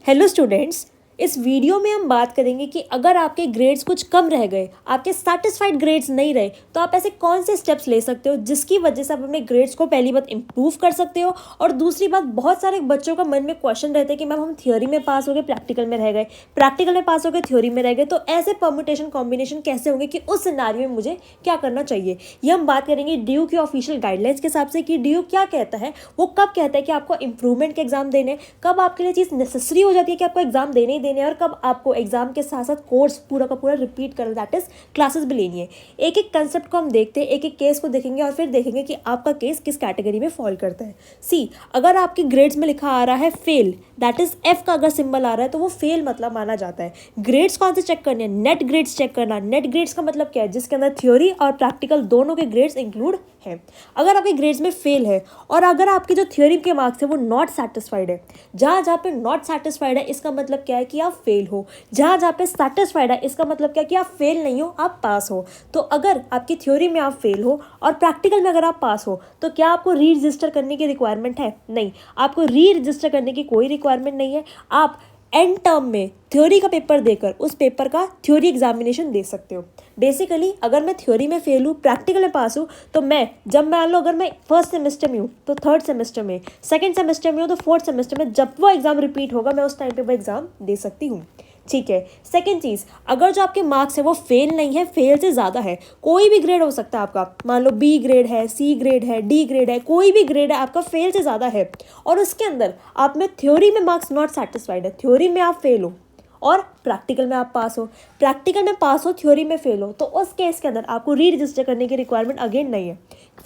Hello students. इस video में हम बात करेंगे कि अगर आपके ग्रेड्स कुछ कम रह गए, आपके सेटिस्फाइड ग्रेड्स नहीं रहे, तो आप ऐसे कौन से स्टेप्स ले सकते हो जिसकी वजह से आप अपने ग्रेड्स को पहली बात इंप्रूव कर सकते हो। और दूसरी बात, बहुत सारे बच्चों का मन में क्वेश्चन रहते हैं कि मैम हम थ्योरी में पास हो गए, प्रैक्टिकल में रह गए, प्रैक्टिकल में पास हो गए, थ्योरी में रह गए, तो ऐसे परम्यूटेशन कॉम्बिनेशन कैसे होंगे कि उस सिनारियो में मुझे क्या करना चाहिए। ये हम बात करेंगे ड्यू की ऑफिशियल गाइडलाइंस के हिसाब से कि ड्यू क्या कहता है, वो कब कहता है कि आपको इंप्रूवमेंट के एग्जाम देने, कब आपके लिए चीज़ नेसेसरी हो जाती है कि आपको एग्जाम देने ही देने, और कब आपको एग्जाम के साथ साथ कोर्स पूरा का पूरा रिपीट करना, दैट इज क्लासेस भी लेनी है। एक एक कंसेप्ट को हम देखते हैं, एक एक केस को देखेंगे और फिर देखेंगे कि आपका केस किस कैटेगरी में फॉल करता है। सी, अगर आपकी ग्रेड्स में लिखा आ रहा है फेल, दैट इज एफ का अगर सिंबल आ रहा है तो वो फेल मतलब माना जाता है। ग्रेड्स कौन से चेक करने हैं? नेट ग्रेड्स चेक करना। नेट ग्रेड्स का मतलब क्या है? जिसके अंदर थ्योरी और प्रैक्टिकल दोनों के ग्रेड्स इंक्लूड हैं। अगर आपके ग्रेड्स में फेल है और अगर आपकी जो थ्योरी के मार्क्स है वो नॉट सेटिस्फाइड है, जहाँ जहाँ पे नॉट सेटिस्फाइड है इसका मतलब क्या है कि आप फेल हो, जहाँ जहाँ पे सेटिस्फाइड है इसका मतलब क्या है कि आप फेल नहीं हो, आप पास हो। तो अगर आपकी थ्योरी में आप फेल हो और प्रैक्टिकल में अगर आप पास हो तो क्या आपको री रजिस्टर करने की रिक्वायरमेंट है? नहीं, आपको री रजिस्टर करने की कोई रिक्वायरमेंट नहीं है। आप एंड टर्म में थ्योरी का पेपर देकर उस पेपर का थ्योरी एग्जामिनेशन दे सकते हो। बेसिकली अगर मैं थ्योरी में फेल हूँ, प्रैक्टिकल में पास हूँ, तो मैं जब मान लो अगर मैं फर्स्ट सेमेस्टर में हूँ तो थर्ड सेमेस्टर में, सेकंड सेमेस्टर में हूँ तो फोर्थ सेमेस्टर में, जब वो एग्जाम रिपीट होगा मैं उस टाइम पे वो एग्जाम दे सकती हूँ। ठीक है। सेकेंड चीज़, अगर जो आपके मार्क्स है वो फेल नहीं है, फेल से ज़्यादा है, कोई भी ग्रेड हो सकता है आपका, मान लो बी ग्रेड है, सी ग्रेड है, डी ग्रेड है, कोई भी ग्रेड है आपका फेल से ज़्यादा है, और उसके अंदर आप में थ्योरी में मार्क्स नॉट सेटिस्फाइड है, थ्योरी में आप फेल हो और प्रैक्टिकल में आप पास हो, प्रैक्टिकल में पास हो, थ्योरी में फेल हो, तो उस केस के अंदर आपको री रजिस्टर करने की रिक्वायरमेंट अगेन नहीं है।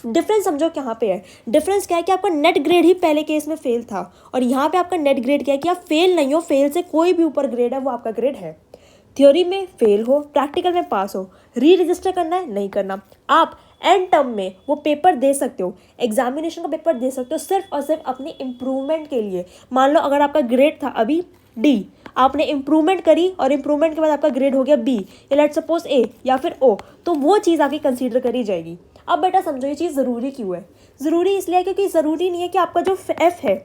डिफरेंस समझो कहाँ पे है। डिफरेंस क्या है कि आपका नेट ग्रेड ही पहले केस में फेल था और यहाँ पे आपका नेट ग्रेड क्या है कि आप फेल नहीं हो, फेल से कोई भी ऊपर ग्रेड है वो आपका ग्रेड है। थ्योरी में फेल हो, प्रैक्टिकल में पास हो, री रजिस्टर करना है? नहीं करना। आप एंड टर्म में वो पेपर दे सकते हो, एग्जामिनेशन का पेपर दे सकते हो सिर्फ और सिर्फ अपनी इम्प्रूवमेंट के लिए। मान लो अगर आपका ग्रेड था अभी डी, आपने इम्प्रूवमेंट करी और इम्प्रूवमेंट के बाद आपका ग्रेड हो गया बी, या लेट्स सपोज ए या फिर ओ, तो वो चीज़ आपकी कंसीडर करी जाएगी। अब बेटा समझो ये चीज़ ज़रूरी क्यों है। ज़रूरी इसलिए है क्योंकि ज़रूरी नहीं है कि आपका जो एफ है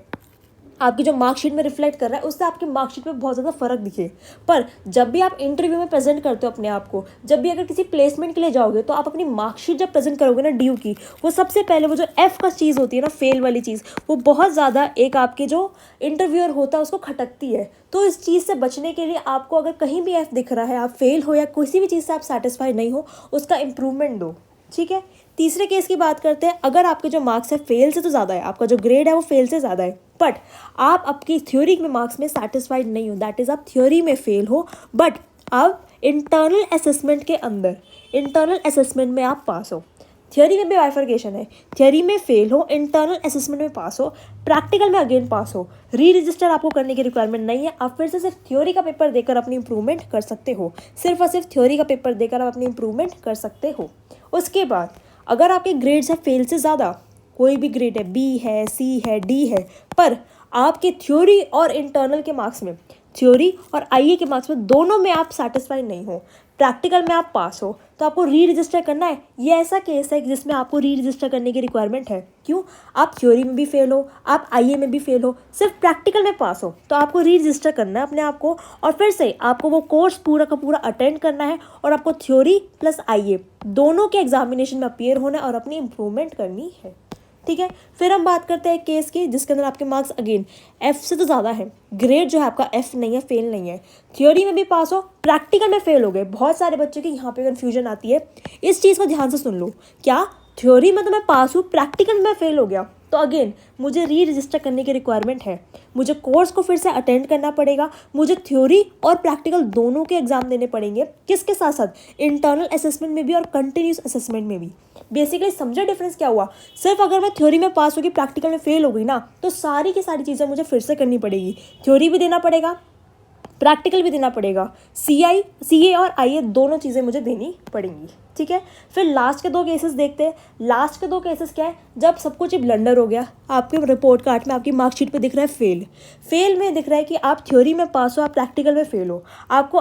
आपकी जो मार्कशीट में रिफ्लेक्ट कर रहा है उससे आपकी मार्कशीट में बहुत ज़्यादा फर्क दिखे, पर जब भी आप इंटरव्यू में प्रेजेंट करते हो अपने आप को, जब भी अगर किसी प्लेसमेंट के लिए जाओगे तो आप अपनी मार्कशीट जब प्रेजेंट करोगे ना ड्यू की, वो सबसे पहले वो जो एफ का चीज़ होती है ना, फेल वाली चीज़, वो बहुत ज़्यादा एक आपके जो इंटरव्यूअर होता है उसको खटकती है। तो इस चीज़ से बचने के लिए आपको अगर कहीं भी एफ दिख रहा है, आप फेल हो या किसी भी चीज़ से आप सेटिस्फाई नहीं हो, उसका इम्प्रूवमेंट दो। ठीक है। तीसरे केस की बात करते हैं। अगर आपके जो मार्क्स है फेल से तो ज़्यादा है, आपका जो ग्रेड है वो फेल से ज़्यादा है, बट आप आपकी थ्योरी में मार्क्स में सेटिस्फाइड नहीं हो, दैट इज़ आप थ्योरी में फेल हो, बट आप इंटरनल असेसमेंट के अंदर, इंटरनल असेसमेंट में आप पास हो। थ्योरी में भी बाइफर्केशन है, थ्योरी में फेल हो, इंटरनल असेसमेंट में पास हो, प्रैक्टिकल में अगेन पास हो, री रजिस्टर आपको करने की रिक्वायरमेंट नहीं है। आप फिर से सिर्फ थ्योरी का पेपर देकर अपनी इंप्रूवमेंट कर सकते हो, सिर्फ और सिर्फ थ्योरी का पेपर देकर आप अपनी इंप्रूवमेंट कर सकते हो। उसके बाद अगर आपके ग्रेड्स है फेल से ज़्यादा, कोई भी ग्रेड है, बी है, सी है, डी है, पर आपके थ्योरी और इंटरनल के मार्क्स में, थ्योरी और आईए के मार्क्स में दोनों में आप सेटिस्फाइड नहीं हो, प्रैक्टिकल में आप पास हो, तो आपको री रजिस्टर करना है। ये ऐसा केस है जिसमें आपको री रजिस्टर करने की रिक्वायरमेंट है। क्यों? आप थ्योरी में भी फेल हो, आप आईए में भी फेल हो, सिर्फ प्रैक्टिकल में पास हो, तो आपको री रजिस्टर करना है अपने आप को और फिर से आपको वो कोर्स पूरा का पूरा अटेंड करना है और आपको थ्योरी प्लस आईए दोनों के एग्जामिनेशन में अपीयर होना है और अपनी इंप्रूवमेंट करनी है। ठीक है। फिर हम बात करते हैं केस की जिसके अंदर आपके मार्क्स अगेन एफ से तो ज़्यादा है, ग्रेड जो है आपका एफ नहीं है, फेल नहीं है, थ्योरी में भी पास हो, प्रैक्टिकल में फेल हो गए। बहुत सारे बच्चों की यहाँ पे कन्फ्यूजन आती है, इस चीज़ को ध्यान से सुन लो। क्या थ्योरी में तो मैं पास हूँ, प्रैक्टिकल में फेल हो गया, तो अगेन मुझे री रजिस्टर करने की रिक्वायरमेंट है, मुझे कोर्स को फिर से अटेंड करना पड़ेगा, मुझे थ्योरी और प्रैक्टिकल दोनों के एग्जाम देने पड़ेंगे। किसके साथ साथ? इंटरनल असेसमेंट में भी और कंटिन्यूस असेसमेंट में भी। बेसिकली समझा डिफरेंस क्या हुआ? सिर्फ अगर मैं थ्योरी में पास होगी, प्रैक्टिकल में फेल हो गई ना, तो सारी की सारी चीज़ें मुझे फिर से करनी पड़ेगी, थ्योरी भी देना पड़ेगा, प्रैक्टिकल भी देना पड़ेगा, सी ए और आई ए दोनों चीज़ें मुझे देनी पड़ेंगी। ठीक है। फिर लास्ट के 2 केसेस देखते हैं। लास्ट के 2 केसेस क्या है, जब सब कुछ ही ब्लंडर हो गया, आपके रिपोर्ट कार्ड में आपकी मार्कशीट पे दिख रहा है फेल। फेल में दिख रहा है कि आप थ्योरी में पास हो, आप प्रैक्टिकल में फेल हो। आपको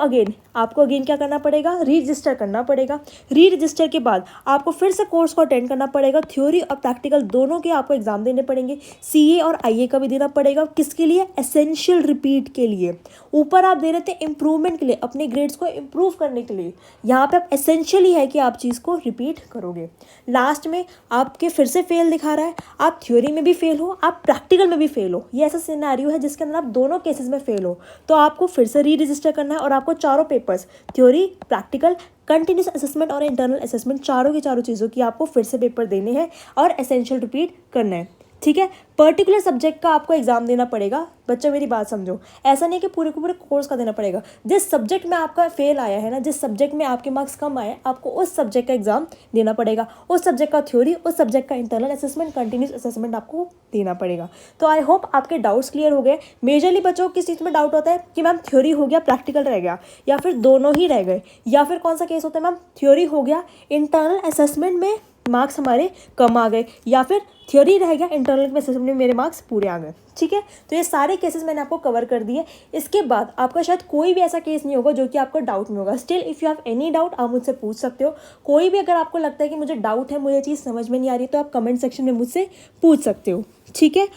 अगेन क्या करना पड़ेगा, री रजिस्टर करना पड़ेगा। री रजिस्टर के बाद आपको फिर से कोर्स को अटेंड करना पड़ेगा। थ्योरी और प्रैक्टिकल दोनों के आपको एग्जाम देने पड़ेंगे। CA और IA का भी देना पड़ेगा। किसके लिए, एसेंशियल रिपीट के लिए। ऊपर आप दे रहे थे इंप्रूवमेंट के लिए, अपने ग्रेड्स को इंप्रूव करने के लिए। यहाँ पे आप एसेंशियल ही है कि आप चीज़ को रिपीट करोगे। लास्ट में आपके फिर से फेल दिखा रहा है, आप थ्योरी में भी फेल हो, आप प्रैक्टिकल में भी फेल हो। ये ऐसा सिनेरियो है जिसके अंदर आप दोनों केसेस में फेल हो, तो आपको फिर से री रजिस्टर करना है और आपको चारों papers, theory, practical, continuous assessment और इंटरनल असेसमेंट, चारों की चारों चीज़ों की आपको फिर से पेपर देने हैं और एसेंशियल रिपीट करना है। ठीक है। पर्टिकुलर सब्जेक्ट का आपको एग्जाम देना पड़ेगा। बच्चों मेरी बात समझो, ऐसा नहीं कि पूरे को पूरे कोर्स का देना पड़ेगा। जिस सब्जेक्ट में आपका फेल आया है ना, जिस सब्जेक्ट में आपके मार्क्स कम आए, आपको उस सब्जेक्ट का एग्जाम देना पड़ेगा। उस सब्जेक्ट का थ्योरी, उस सब्जेक्ट का इंटरनल असेसमेंट, कंटिन्यूस असेसमेंट आपको देना पड़ेगा। तो आई होप आपके डाउट्स क्लियर हो गए। मेजरली बच्चों किस चीज़ में डाउट होता है कि मैम थ्योरी हो गया, प्रैक्टिकल रह गया, या फिर दोनों ही रह गए, या फिर कौन सा केस होता है मैम थ्योरी हो गया, इंटरनल असेसमेंट में मार्क्स हमारे कम आ गए, या फिर थ्योरी रह गया, इंटरनल में असेसमेंट में मेरे मार्क्स पूरे आ गए। ठीक है। तो ये सारे केसेस मैंने आपको कवर कर दिए। इसके बाद आपका शायद कोई भी ऐसा केस नहीं होगा जो कि आपको डाउट में होगा। Still if you have any doubt आप मुझसे पूछ सकते हो। कोई भी अगर आपको लगता है कि मुझे डाउट है, मुझे चीज़ समझ में नहीं आ रही, तो आप कमेंट सेक्शन में मुझसे पूछ सकते हो। ठीक है।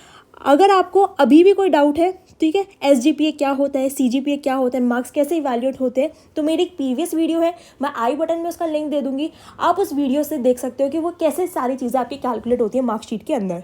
अगर आपको अभी भी कोई डाउट है, ठीक है, SGPA क्या होता है, CGPA क्या होता है, मार्क्स कैसे इवैल्यूएट होते हैं, तो मेरी एक प्रीवियस वीडियो है, मैं आई बटन में उसका लिंक दे दूंगी। आप उस वीडियो से देख सकते हो कि वो कैसे सारी चीज़ें आपकी कैलकुलेट होती है मार्कशीट के अंदर।